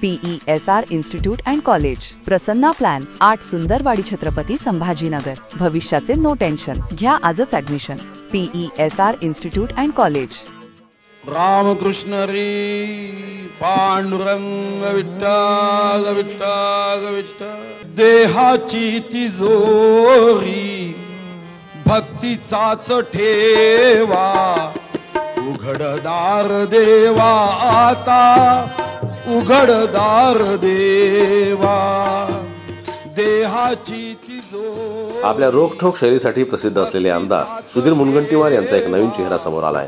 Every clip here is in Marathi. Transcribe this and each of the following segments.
PESR institute and college, Prasanna plan, 8 Sundarwadi Chhatrapati Sambhajinagar. भविष्याचे नो टेन्शन, घ्या आजच admission. PESR institute and college. Ramkrishna री पांडुरंग विठ्ठल विठ्ठल विठ्ठल। देहाची तिजोरी भक्तीचाच ठेवा, उघडदार देवा आता, उघडदार देवा। देहाची तिजोरी। आपल्या रोखठोक शैलीसाठी प्रसिद्ध असलेले आमदार सुधीर मुनगंटीवार यांचा एक नवीन चेहरा समोर आलाय।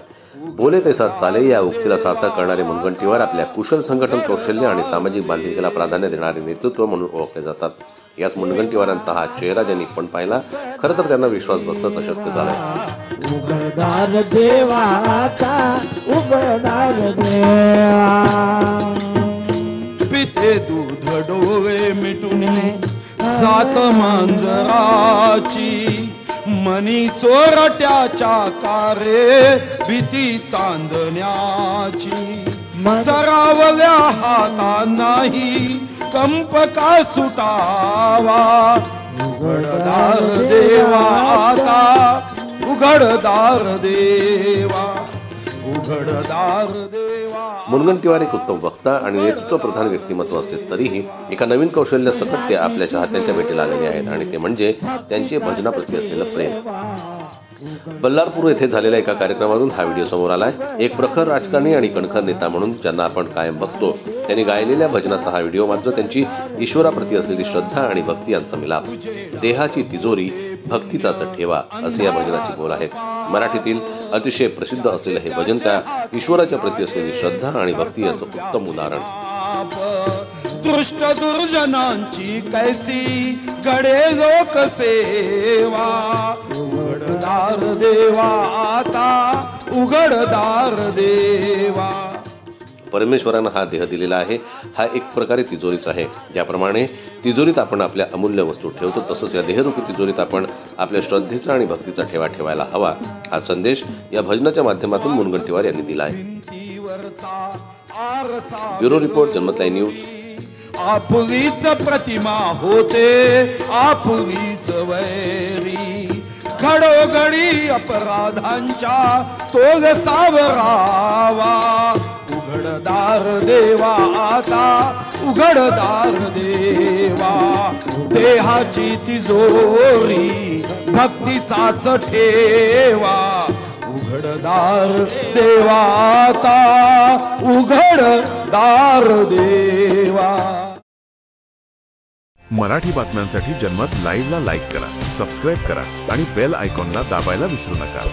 बोले तैसा चाले या उक्तीला सार्थक करणारे मुनगंटीवार आपल्या कुशल संघटन कौशल्य आणि सामाजिक बांधिलकीला प्राधान्य देणारे नेतृत्व म्हणून ओळखले जातात। याच मुनगंटीवारांचा हा चेहरा ज्यांनी पण पाहिला, खरं तर त्यांना विश्वास बसणंच अशक्य झालंय। उघडदार देवा आता, उघडदार देवा। पिते दूध डोळे मिटुनी सात मांजराची, मनी चोरट्याच्या कारे भीती चांदण्याची। सरावल्या हातांनाही कंप का सुटावा, उघडदार देवा आता, उघडदार देवा, उघडदार देवा। मुनगंटीवार एक उत्तम वक्ता आणि नेतृत्व प्रधान व्यक्तिमत्व असले तरीही एका नवीन कौशल्य सकट ते आपल्या चाहत्यांच्या भेटीला आलेले आहेत, आणि ते म्हणजे त्यांचे भजनाप्रती असलेलं प्रेम। बल्लारपूर येथे झालेल्या एका कार्यक्रमातून हा व्हिडिओ समोर आलाय। एक प्रखर राजकारणी आणि कणखर नेता म्हणून ज्यांना आपण कायम बघतो, त्यांनी गायलेल्या भजनाचा हा व्हिडिओ मात्र त्यांची ईश्वराप्रती असलेली श्रद्धा आणि भक्ती यांचा मिलाप। देहाची तिजोरी भक्तीचाच ठेवा असे या भजनाचे बोल आहेत। मराठीतील अतिशय प्रसिद्ध असलेले हे भजन त्या ईश्वराच्या प्रती असलेली श्रद्धा आणि भक्ती याचं उत्तम उदाहरण। दृष्ट दुर्जनांची कैसी गडे लोक सेवा, उघडदार देवा आता, उघडदार देवा। परमेश्वरानं हा देह दिलेला आहे, हा एक प्रकारे तिजोरीच आहे। ज्याप्रमाणे तिजोरीत आपण आपल्या अमूल्य वस्तू ठेवतो, तसंच या देहरूपी तिजोरीत आपण आपल्या श्रद्धेचा आणि भक्तीचा ठेवा ठेवायला हवा। हा संदेश या भजनाच्या माध्यमातून मुनगंटीवार यांनी दिला आहे। ब्युरो रिपोर्ट, जनमत लाईव्ह न्यूज। आपुलीच प्रतिमा होते आपुलीच वैरी, घडोघडी अपराधांच्या तोग सावरावा, उघडदार देवा आता, उघडदार देवा। देहाची तिजोरी भक्तीचाच ठेवा, उघडदार देवा आता, उघडदार देवा। मराठी बातम्यांसाठी जनमत लाईव्हला लाईक करा, सबस्क्राईब करा आणि बेल आयकॉनला दाबायला विसरू नका।